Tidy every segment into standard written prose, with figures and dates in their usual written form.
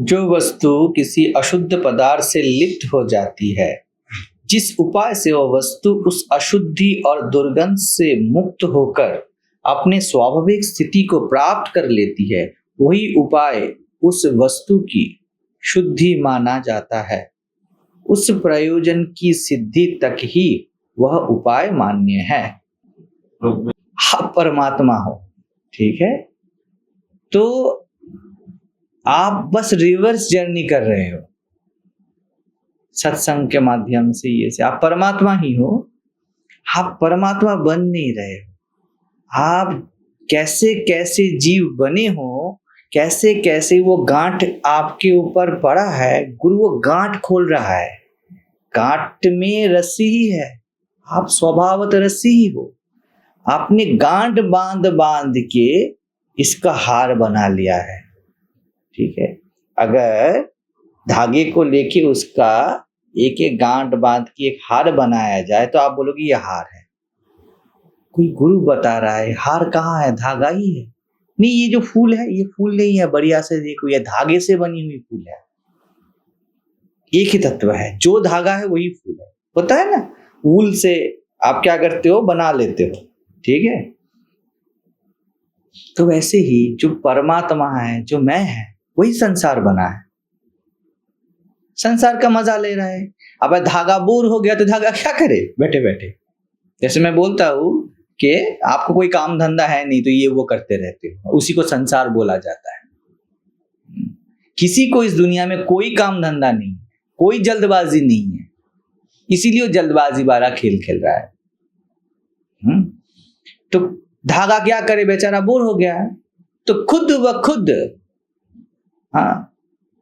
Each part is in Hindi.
जो वस्तु किसी अशुद्ध पदार्थ से लिप्त हो जाती है, जिस उपाय से वह वस्तु उस अशुद्धि और दुर्गंध से मुक्त होकर अपने स्वाभाविक स्थिति को प्राप्त कर लेती है, वही उपाय उस वस्तु की शुद्धि माना जाता है। उस प्रयोजन की सिद्धि तक ही वह उपाय मान्य है। आप परमात्मा हो, ठीक है, तो आप बस रिवर्स जर्नी कर रहे हो सत्संग के माध्यम से। ये से आप परमात्मा ही हो, आप परमात्मा बन नहीं रहे हो। आप कैसे कैसे जीव बने हो, कैसे कैसे वो गांठ आपके ऊपर पड़ा है, गुरु वो गांठ खोल रहा है। गांठ में रस्सी ही है, आप स्वभावत रस्सी ही हो। आपने गांठ बांध बांध के इसका हार बना लिया है, ठीक है। अगर धागे को लेके उसका एक एक गांठ बांध के एक हार बनाया जाए तो आप बोलोगे ये हार है। कोई गुरु बता रहा है हार कहाँ है, धागा ही है। नहीं, ये जो फूल है ये फूल नहीं है, बढ़िया से देखो ये धागे से बनी हुई फूल है। एक ही तत्व है, जो धागा है वही फूल है। होता है ना, वूल से आप क्या करते हो, बना लेते हो, ठीक है। तो वैसे ही जो परमात्मा है, जो मैं है, वही संसार बना है। संसार का मजा ले रहा है। अब धागा बोर हो गया तो धागा क्या करे बैठे बैठे। जैसे मैं बोलता हूं कि आपको कोई काम धंधा है नहीं तो ये वो करते रहते हो, उसी को संसार बोला जाता है। किसी को इस दुनिया में कोई काम धंधा नहीं, कोई जल्दबाजी नहीं है, इसीलिए वो जल्दबाजी वाला खेल खेल रहा है। तो धागा क्या करे, बेचारा बोर हो गया है, तो खुद व खुद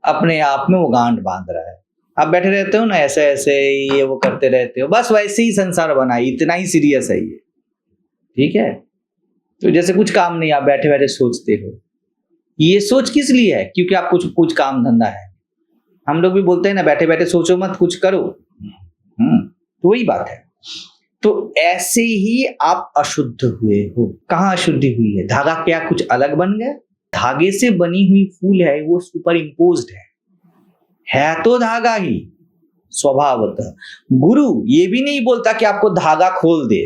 अपने आप में वो गांठ बांध रहा है। आप बैठे रहते हो ना ऐसे ऐसे, ये वो करते रहते हो, बस वैसे ही संसार बना, इतना ही सीरियस है ये, ठीक है। तो जैसे कुछ काम नहीं, आप बैठे बैठे सोचते हो। ये सोच किस लिए है, क्योंकि आप कुछ काम धंधा है। हम लोग भी बोलते हैं ना, बैठे बैठे सोचो मत, कुछ करो। तो वही बात है। तो ऐसे ही आप अशुद्ध हुए हो। कहाँ अशुद्धि हुई है, धागा क्या कुछ अलग बन गया? धागे से बनी हुई फूल है, वो सुपर इम्पोज्ड है तो धागा ही स्वभावतः। गुरु ये भी नहीं बोलता कि आपको धागा खोल दे,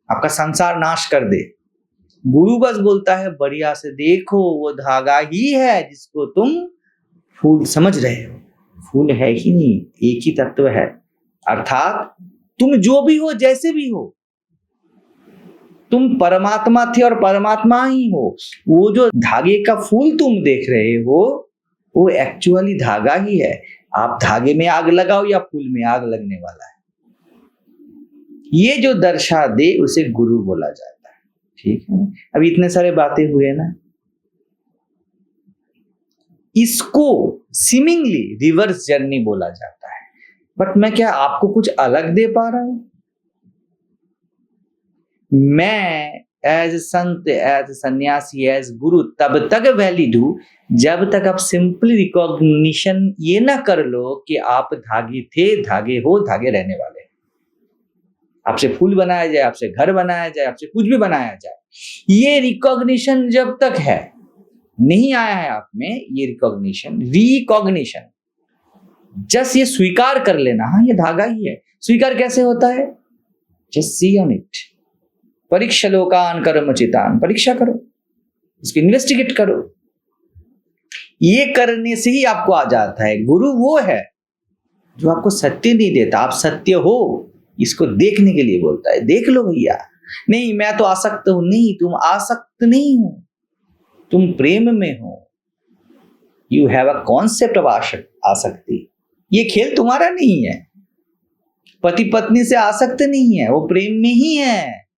आपका संसार नाश कर दे। गुरु बस बोलता है बढ़िया से देखो, वो धागा ही है जिसको तुम फूल समझ रहे हो। फूल है ही नहीं, एक ही तत्व है। अर्थात तुम जो भी हो, जैसे भी हो, तुम परमात्मा थे और परमात्मा ही हो। वो जो धागे का फूल तुम देख रहे हो, वो एक्चुअली धागा ही है। आप धागे में आग लगाओ या फूल में आग लगने वाला है। ये जो दर्शा दे उसे गुरु बोला जाता है, ठीक है। अब इतने सारे बातें हुए ना, इसको सीमिंगली रिवर्स जर्नी बोला जाता है। बट मैं क्या आपको कुछ अलग दे पा रहा हूं? मैं एज संत, एज सन्यासी, एज गुरु तब तक वैलिड हूं जब तक आप सिंपली रिकॉग्निशन ये ना कर लो कि आप धागे थे, धागे हो, धागे रहने वाले। आपसे फूल बनाया जाए, आपसे घर बनाया जाए, आपसे कुछ भी बनाया जाए, ये रिकॉग्निशन जब तक है, नहीं आया है आप में ये रिकॉग्निशन, जस्ट ये स्वीकार कर लेना, हाँ ये धागा ही है। स्वीकार कैसे होता है? Just see on it. परीक्षा लोकान कर्मचितान, परीक्षा करो, इसको इन्वेस्टिगेट करो। ये करने से ही आपको आ जाता है। गुरु वो है जो आपको सत्य नहीं देता, आप सत्य हो इसको देखने के लिए बोलता है। देख लो भैया, नहीं मैं तो आसक्त हूं। नहीं, तुम आसक्त नहीं हो, तुम प्रेम में हो। You have a concept of आसक्ति। ये खेल तुम्हारा नहीं है। पति पत्नी से आसक्त नहीं है, वो प्रेम में ही है।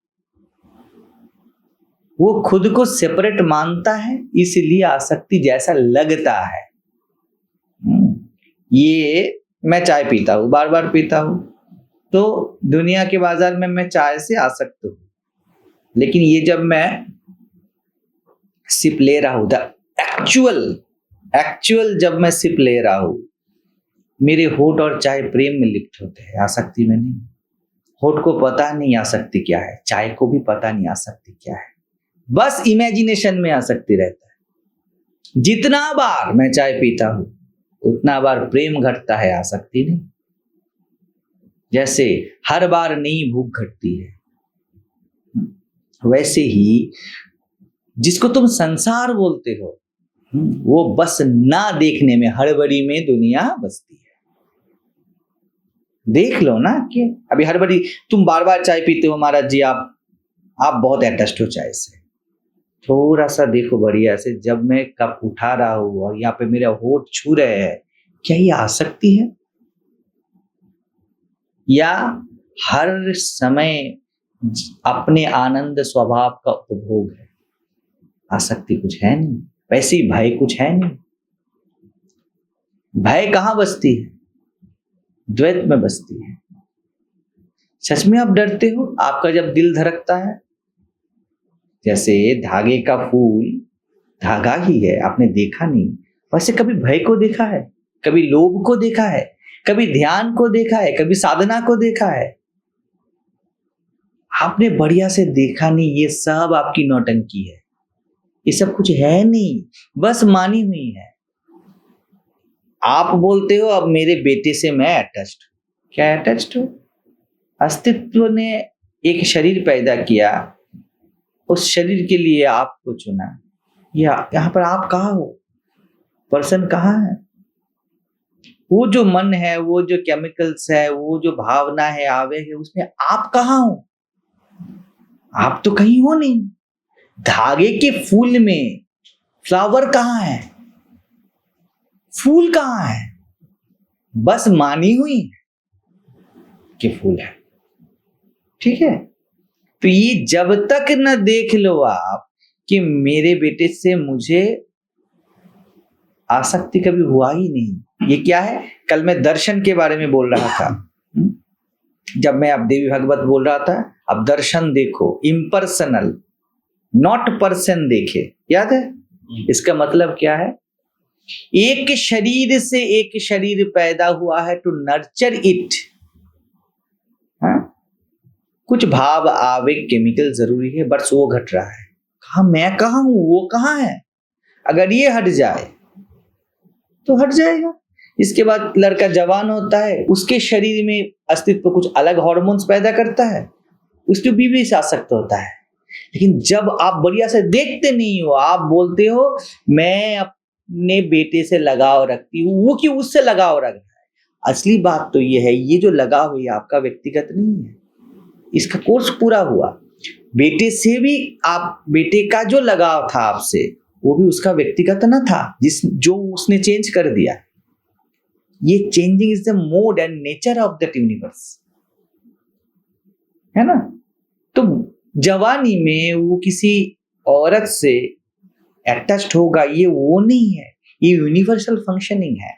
वो खुद को सेपरेट मानता है, इसलिए आसक्ति जैसा लगता है। ये मैं चाय पीता हूं, बार बार पीता हूं, तो दुनिया के बाजार में मैं चाय से आसक्त हूं। लेकिन ये जब मैं सिप ले रहा हूं, एक्चुअल जब मैं सिप ले रहा हूं, मेरे होठ और चाय प्रेम में लिप्त होते हैं, आसक्ति में नहीं। होठ को पता नहीं आसक्ति क्या है, चाय को भी पता नहीं आसक्ति क्या है, बस इमेजिनेशन में आसक्ति रहता है। जितना बार मैं चाय पीता हूं, उतना बार प्रेम घटता है, आसक्ति नहीं। जैसे हर बार नई भूख घटती है, वैसे ही जिसको तुम संसार बोलते हो वो बस ना देखने में, हड़बड़ी में दुनिया बसती है। देख लो ना कि अभी हड़बड़ी, तुम बार बार चाय पीते हो महाराज जी, आप बहुत अटैच्ड हो चाय से। थोड़ा सा देखो बढ़िया से, जब मैं कप उठा रहा हूं और यहाँ पे मेरा होठ छू रहे हैं, क्या ये आसक्ति है? या हर समय अपने आनंद स्वभाव का उपभोग है? आसक्ति कुछ है नहीं। वैसे ही भय कुछ है नहीं। भय कहां बसती है? द्वैत में बसती है। सच में आप डरते हो आपका जब दिल धड़कता है? जैसे धागे का फूल धागा ही है, आपने देखा नहीं। वैसे कभी भय को देखा है? कभी लोभ को देखा है? कभी ध्यान को देखा है? कभी साधना को देखा है? आपने बढ़िया से देखा नहीं। ये सब आपकी नौटंकी है, ये सब कुछ है नहीं, बस मानी हुई है। आप बोलते हो अब मेरे बेटे से मैं अटैच्ड। क्या अटैच्ड हो? अस्तित्व ने एक शरीर पैदा किया, उस शरीर के लिए आपको चुना। यहाँ पर आप कहाँ हो? पर्सन कहाँ है? वो जो मन है, वो जो केमिकल्स है, वो जो भावना है, आवेग है, उसमें आप कहाँ हो? आप तो कहीं हो नहीं। धागे के फूल में फ्लावर कहाँ है? फूल कहाँ है? बस मानी हुई कि फूल है। ठीक है, तो ये जब तक न देख लो आप कि मेरे बेटे से मुझे आसक्ति कभी हुआ ही नहीं। ये क्या है? कल मैं दर्शन के बारे में बोल रहा था, जब मैं अब देवी भागवत बोल रहा था। अब दर्शन देखो, इम्पर्सनल, नॉट पर्सन देखे, याद है? इसका मतलब क्या है? एक शरीर से एक शरीर पैदा हुआ है टू नर्चर इट। कुछ भाव, आवेग, केमिकल जरूरी है, बस वो घट रहा है। कहा मैं कहाँ हूं, वो कहाँ है? अगर ये हट जाए तो हट जाएगा। इसके बाद लड़का जवान होता है, उसके शरीर में अस्तित्व कुछ अलग हार्मोन्स पैदा करता है, उसके बीवी से आसक्त होता है। लेकिन जब आप बढ़िया से देखते नहीं हो, आप बोलते हो मैं अपने बेटे से लगाव रखती हूँ, वो क्यों उससे लगाव रख रहा है? असली बात तो ये है, ये जो लगाव है आपका व्यक्तिगत नहीं है, इसका कोर्स पूरा हुआ। बेटे से भी आप, बेटे का जो लगाव था आपसे, वो भी उसका व्यक्तिगत न था, जो उसने चेंज कर दिया। ये changing is the mode and nature of that universe, है ना? तो जवानी में वो किसी औरत से अटैच्ड होगा, ये वो नहीं है, ये यूनिवर्सल फंक्शनिंग है।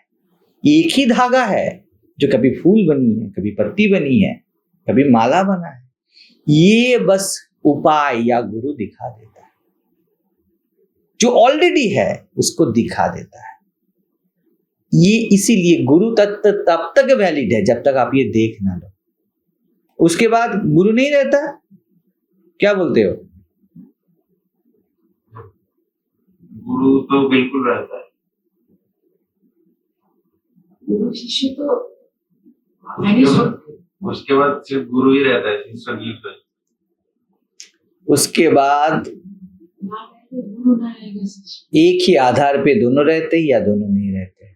एक ही धागा है जो कभी फूल बनी है, कभी पत्ती बनी है, कभी माला बना है। ये बस उपाय या गुरु दिखा देता है, जो ऑलरेडी है उसको दिखा देता है। ये इसीलिए गुरु तत्व तब तक वैलिड है जब तक आप ये देख ना लो। उसके बाद गुरु नहीं रहता। क्या बोलते हो? गुरु तो बिल्कुल रहता है। गुरु शिष्य तो उसके बाद सिर्फ गुरु ही रहता है, शिष्य। उसके बाद एक ही आधार पे दोनों रहते या दोनों नहीं रहते।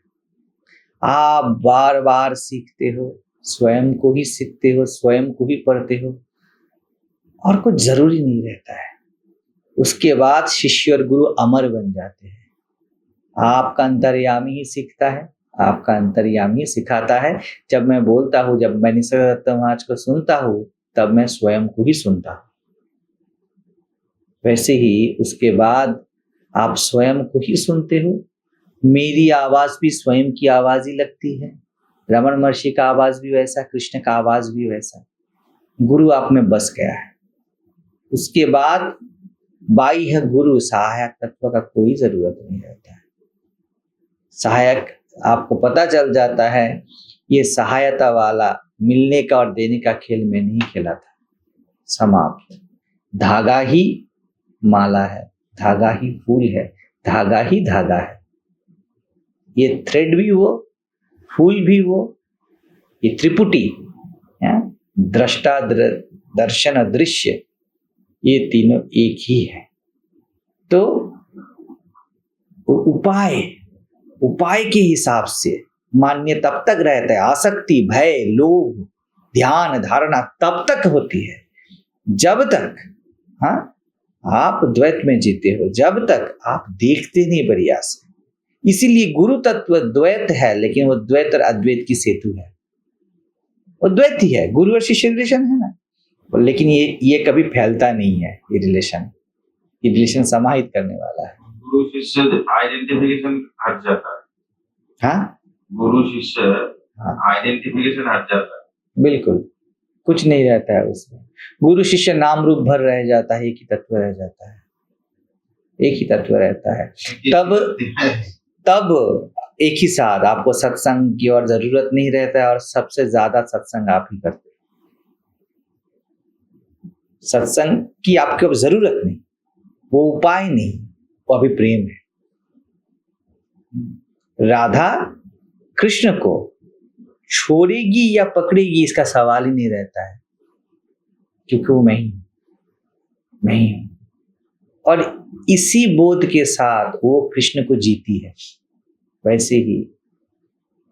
आप बार बार सीखते हो, स्वयं को ही सीखते हो, स्वयं को ही पढ़ते हो, और कुछ जरूरी नहीं रहता है। उसके बाद शिष्य और गुरु अमर बन जाते हैं। आपका अंतर्यामी ही सीखता है, आपका अंतर्यामी सिखाता है। जब मैं बोलता हूँ, जब मैं निसर्ग महाराज को सुनता हूँ, तब मैं स्वयं को ही सुनता हूँ। वैसे ही उसके बाद आप स्वयं को ही सुनते हो। मेरी आवाज भी स्वयं की आवाज ही लगती है। रमण महर्षि का आवाज भी वैसा, कृष्ण का आवाज भी वैसा। गुरु आप में बस गया है। उसके बाद बाह्य गुरु, सहायक तत्व का कोई जरूरत नहीं रहता है। सहायक आपको पता चल जाता है, ये सहायता वाला मिलने का और देने का खेल में नहीं खेला था। समाप्त। धागा ही माला है, धागा ही फूल है, धागा ही धागा है। ये थ्रेड भी हो, फूल भी हो, ये त्रिपुटी, दृष्टा, दर्शन, दृश्य, ये तीनों एक ही है। तो उपाय के हिसाब से मान्य तब तक रहता है, आसक्ति, भय, लोभ, ध्यान, धारणा तब तक होती है जब तक आप द्वैत में जीते हो, जब तक आप देखते नहीं बढ़िया से। इसीलिए गुरु तत्व द्वैत है, लेकिन वो द्वैत और अद्वैत की सेतु है। वो द्वैत ही है, गुरु और शिष्य रिलेशन है ना, लेकिन ये कभी फैलता नहीं है। ये रिलेशन समाहित करने वाला है। गुरु शिष्य आइडेंटिफिकेशन हट जाता है। हाँ, गुरु शिष्य आइडेंटिफिकेशन हट जाता है। बिल्कुल, कुछ नहीं रहता है उसमें। गुरु शिष्य नाम रूप भर रह जाता है, एक ही तत्व रह जाता है, एक ही तत्व रहता है। तब एक ही साथ आपको सत्संग की और जरूरत नहीं रहता है, और सबसे ज्यादा सत्संग आप ही करते हैं। सत्संग की आपको अब जरूरत नहीं, वो उपाय नहीं, वो अभी प्रेम है। राधा कृष्ण को छोड़ेगी या पकड़ेगी इसका सवाल ही नहीं रहता है, क्योंकि वो मैं ही हूं। और इसी बोध के साथ वो कृष्ण को जीती है। वैसे ही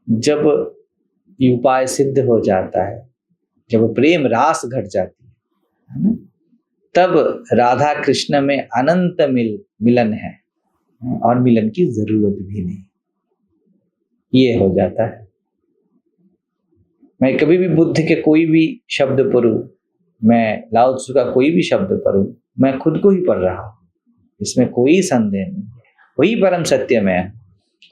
जब ये उपाय सिद्ध हो जाता है, जब प्रेम रास घट जाती है ना, तब राधा कृष्ण में अनंत मिलन है, और मिलन की जरूरत भी नहीं। ये हो जाता है। मैं कभी भी बुद्ध के कोई भी शब्द पढ़ूं, मैं लाओ त्सु का कोई भी शब्द पढ़ूं, मैं खुद को ही पढ़ रहा हूं, इसमें कोई संदेह नहीं है। वही परम सत्य में है।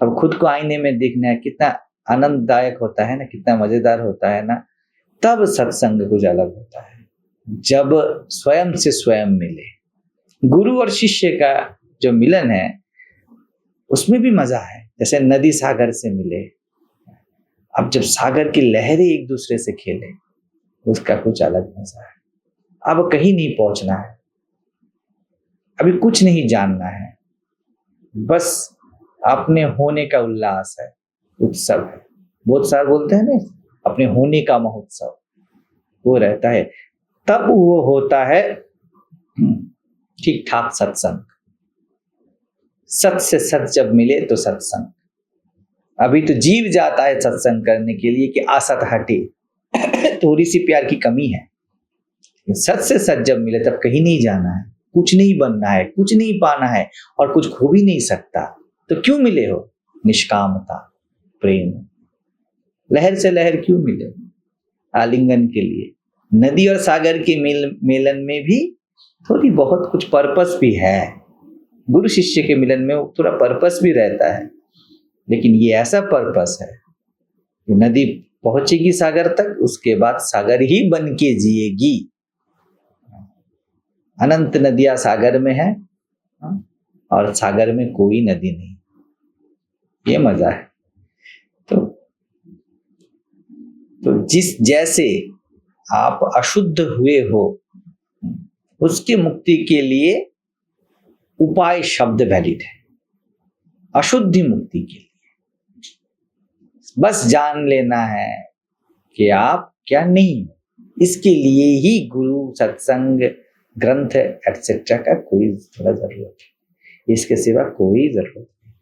अब खुद को आईने में देखना है, कितना आनंददायक होता है ना, कितना मजेदार होता है ना। तब सत्संग कुछ अलग होता है, जब स्वयं से स्वयं मिले। गुरु और शिष्य का जो मिलन है उसमें भी मजा है, जैसे नदी सागर से मिले। अब जब सागर की लहरें एक दूसरे से खेले, उसका कुछ अलग मजा है। अब कहीं नहीं पहुंचना है, अभी कुछ नहीं जानना है, बस अपने होने का उल्लास है, उत्सव है। बहुत सारे बोलते हैं ना, अपने होने का महोत्सव, वो रहता है। तब वो होता है ठीक ठाक सत्संग। सत से सत जब मिले तो सत्संग। अभी तो जीव जाता है सत्संग करने के लिए कि असत हटे, थोड़ी सी प्यार की कमी है। सत से सत जब मिले तब कहीं नहीं जाना है, कुछ नहीं बनना है, कुछ नहीं पाना है, और कुछ खो भी नहीं सकता। तो क्यों मिले हो? निष्कामता, प्रेम। लहर से लहर क्यों मिले? आलिंगन के लिए। नदी और सागर के मिलन में भी थोड़ी बहुत कुछ पर्पस भी है। गुरु शिष्य के मिलन में थोड़ा पर्पस भी रहता है, लेकिन ये ऐसा पर्पस है कि नदी पहुंचेगी सागर तक, उसके बाद सागर ही बन के जिएगी। अनंत नदियां सागर में है, और सागर में कोई नदी नहीं। ये मजा है। तो जैसे आप अशुद्ध हुए हो, उसकी मुक्ति के लिए उपाय शब्द वैलिड है। अशुद्धि मुक्ति के लिए बस जान लेना है कि आप क्या नहीं। इसके लिए ही गुरु, सत्संग, ग्रंथ एटसेट्रा का कोई थोड़ा जरूरत है। इसके सिवा कोई जरूरत नहीं।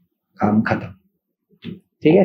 काम खत्म। ठीक है।